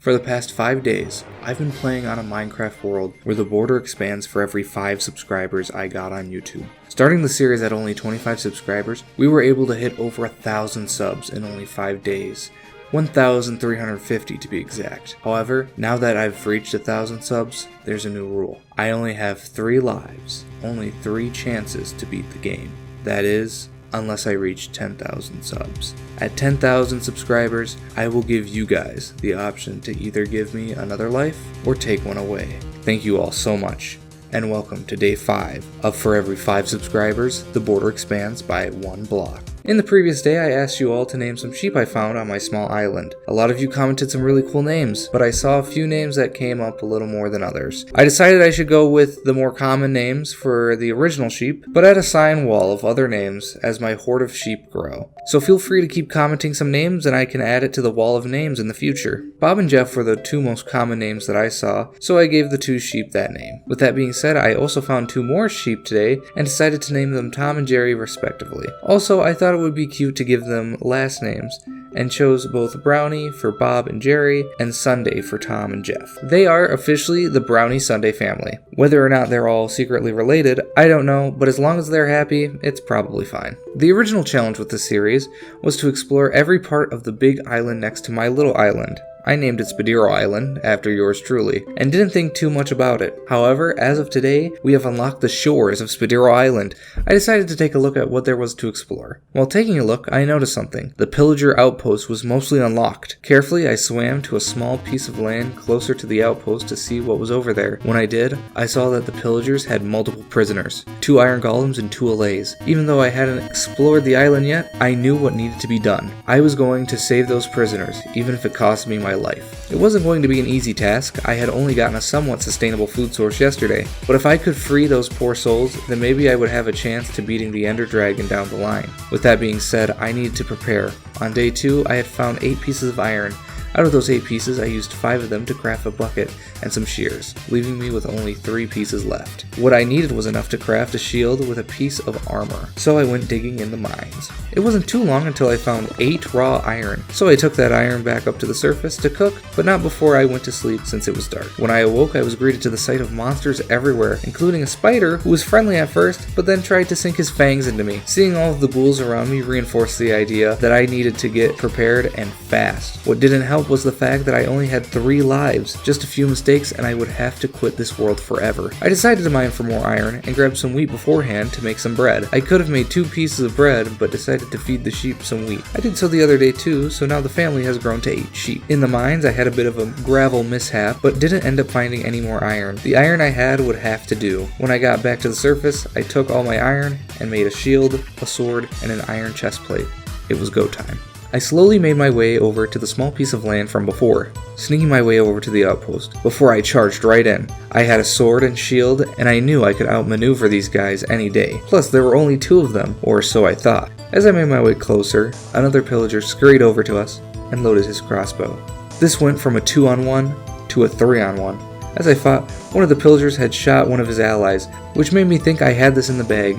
For the past 5 days, I've been playing on a Minecraft world where the border expands for every 5 subscribers I got on YouTube. Starting the series at only 25 subscribers, we were able to hit over 1,000 subs in only 5 days. 1,350 to be exact. However, now that I've reached 1,000 subs, there's a new rule. I only have 3 lives, only 3 chances to beat the game. That is, unless I reach 10,000 subs. At 10,000 subscribers, I will give you guys the option to either give me another life or take one away. Thank you all so much, and welcome to day 5 of For Every 5 Subscribers, the border expands by 1 block. In the previous day, I asked you all to name some sheep I found on my small island. A lot of you commented some really cool names, but I saw a few names that came up a little more than others. I decided I should go with the more common names for the original sheep, but add a sign wall of other names as my horde of sheep grow. So feel free to keep commenting some names and I can add it to the wall of names in the future. Bob and Jeff were the 2 most common names that I saw, so I gave the 2 sheep that name. With that being said, I also found 2 more sheep today and decided to name them Tom and Jerry respectively. Also, I thought it would be cute to give them last names and chose both Brownie for Bob and Jerry and Sunday for Tom and Jeff. They are officially the Brownie Sunday family. Whether or not they're all secretly related, I don't know, but as long as they're happy, it's probably fine. The original challenge with this series was to explore every part of the big island next to my little island. I named it Spadiro Island, after yours truly, and didn't think too much about it. However, as of today, we have unlocked the shores of Spadiro Island. I decided to take a look at what there was to explore. While taking a look, I noticed something. The pillager outpost was mostly unlocked. Carefully, I swam to a small piece of land closer to the outpost to see what was over there. When I did, I saw that the pillagers had multiple prisoners, 2 iron golems and 2 allays. Even though I hadn't explored the island yet, I knew what needed to be done. I was going to save those prisoners, even if it cost me my life. It wasn't going to be an easy task. I had only gotten a somewhat sustainable food source yesterday, but if I could free those poor souls, then maybe I would have a chance to beating the Ender Dragon down the line. With that being said, I needed to prepare. On day 2, I had found 8 pieces of iron. Out of those 8 pieces, I used 5 of them to craft a bucket and some shears, leaving me with only 3 pieces left. What I needed was enough to craft a shield with a piece of armor, so I went digging in the mines. It wasn't too long until I found 8 raw iron, so I took that iron back up to the surface to cook, but not before I went to sleep since it was dark. When I awoke, I was greeted to the sight of monsters everywhere, including a spider who was friendly at first, but then tried to sink his fangs into me. Seeing all of the ghouls around me reinforced the idea that I needed to get prepared and fast. What didn't help was the fact that I only had 3 lives, just a few mistakes and I would have to quit this world forever. I decided to mine for more iron and grab some wheat beforehand to make some bread. I could have made 2 pieces of bread, but decided to feed the sheep some wheat. I did so the other day too, so now the family has grown to 8 sheep. In the mines, I had a bit of a gravel mishap, but didn't end up finding any more iron. The iron I had would have to do. When I got back to the surface, I took all my iron and made a shield, a sword, and an iron chest plate. It was go time. I slowly made my way over to the small piece of land from before, sneaking my way over to the outpost, before I charged right in. I had a sword and shield, and I knew I could outmaneuver these guys any day. Plus, there were only 2 of them, or so I thought. As I made my way closer, another pillager scurried over to us and loaded his crossbow. This went from a 2-on-1 to a 3-on-1. As I fought, one of the pillagers had shot one of his allies, which made me think I had this in the bag,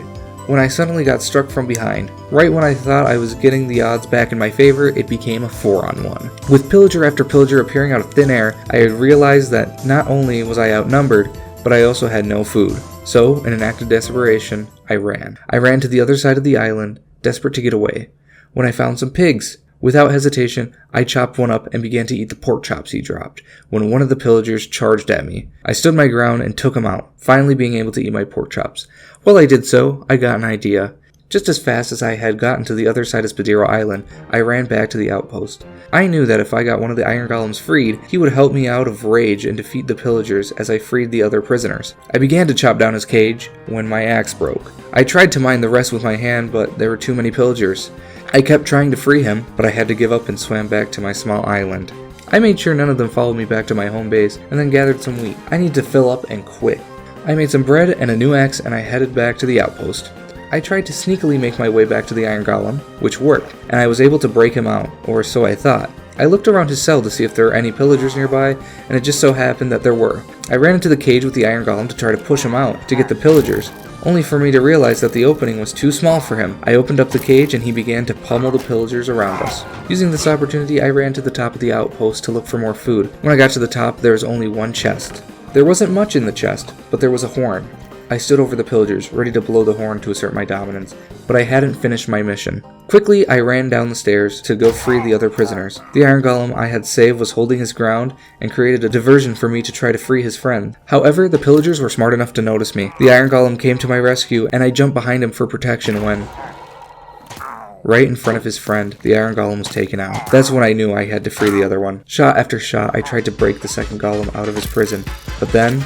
when I suddenly got struck from behind. Right when I thought I was getting the odds back in my favor, it became a 4-on-1. With pillager after pillager appearing out of thin air, I had realized that not only was I outnumbered, but I also had no food. So, in an act of desperation, I ran. I ran to the other side of the island, desperate to get away, when I found some pigs. Without hesitation, I chopped one up and began to eat the pork chops he dropped, when one of the pillagers charged at me. I stood my ground and took him out, finally being able to eat my pork chops. While I did so, I got an idea. Just as fast as I had gotten to the other side of Spadiro Island, I ran back to the outpost. I knew that if I got one of the iron golems freed, he would help me out of rage and defeat the pillagers as I freed the other prisoners. I began to chop down his cage when my axe broke. I tried to mine the rest with my hand, but there were too many pillagers. I kept trying to free him, but I had to give up and swam back to my small island. I made sure none of them followed me back to my home base, and then gathered some wheat. I need to fill up and quit. I made some bread and a new axe, and I headed back to the outpost. I tried to sneakily make my way back to the iron golem, which worked, and I was able to break him out, or so I thought. I looked around his cell to see if there were any pillagers nearby, and it just so happened that there were. I ran into the cage with the iron golem to try to push him out to get the pillagers, only for me to realize that the opening was too small for him. I opened up the cage and he began to pummel the pillagers around us. Using this opportunity, I ran to the top of the outpost to look for more food. When I got to the top, there was only one chest. There wasn't much in the chest, but there was a horn. I stood over the pillagers, ready to blow the horn to assert my dominance, but I hadn't finished my mission. Quickly, I ran down the stairs to go free the other prisoners. The iron golem I had saved was holding his ground and created a diversion for me to try to free his friend. However, the pillagers were smart enough to notice me. The iron golem came to my rescue, and I jumped behind him for protection when, right in front of his friend, the iron golem was taken out. That's when I knew I had to free the other one. Shot after shot, I tried to break the second golem out of his prison, but then...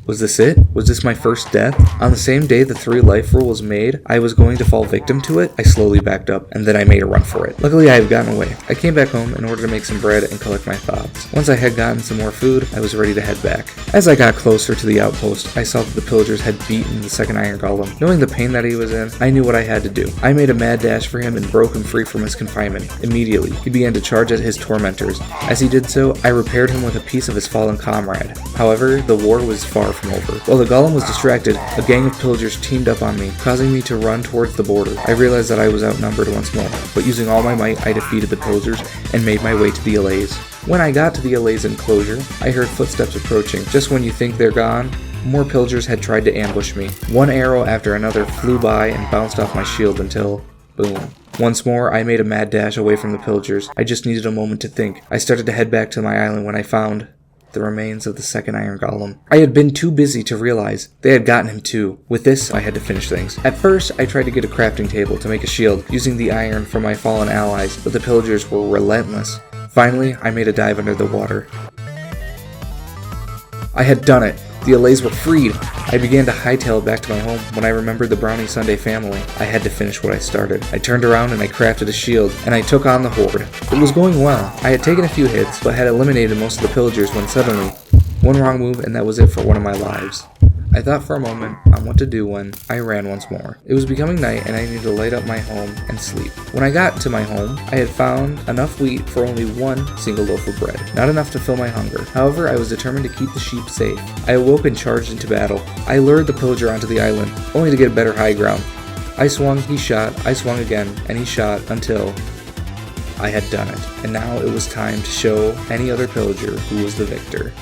Was this it? Was this my first death? On the same day the 3 life rule was made, I was going to fall victim to it. I slowly backed up, and then I made a run for it. Luckily, I had gotten away. I came back home in order to make some bread and collect my thoughts. Once I had gotten some more food, I was ready to head back. As I got closer to the outpost, I saw that the pillagers had beaten the second iron golem. Knowing the pain that he was in, I knew what I had to do. I made a mad dash for him and broke him free from his confinement. Immediately, he began to charge at his tormentors. As he did so, I repaired him with a piece of his fallen comrade. However, the war was far from over. While the golem was distracted, a gang of pillagers teamed up on me, causing me to run towards the border. I realized that I was outnumbered once more, but using all my might, I defeated the pillagers and made my way to the allays. When I got to the allays enclosure, I heard footsteps approaching. Just when you think they're gone, more pillagers had tried to ambush me. One arrow after another flew by and bounced off my shield until, boom. Once more, I made a mad dash away from the pillagers. I just needed a moment to think. I started to head back to my island when I found the remains of the second iron golem. I had been too busy to realize they had gotten him too. With this, I had to finish things. At first, I tried to get a crafting table to make a shield, using the iron from my fallen allies, but the pillagers were relentless. Finally, I made a dive under the water. I had done it. The allays were freed. I began to hightail it back to my home when I remembered the Brownie Sunday family. I had to finish what I started. I turned around and I crafted a shield, and I took on the horde. It was going well. I had taken a few hits, but had eliminated most of the pillagers when suddenly, one wrong move and that was it for one of my lives. I thought for a moment on what to do when I ran once more. It was becoming night and I needed to light up my home and sleep. When I got to my home, I had found enough wheat for only one single loaf of bread, not enough to fill my hunger. However, I was determined to keep the sheep safe. I awoke and charged into battle. I lured the pillager onto the island, only to get a better high ground. I swung, he shot, I swung again, and he shot until I had done it. And now it was time to show any other pillager who was the victor.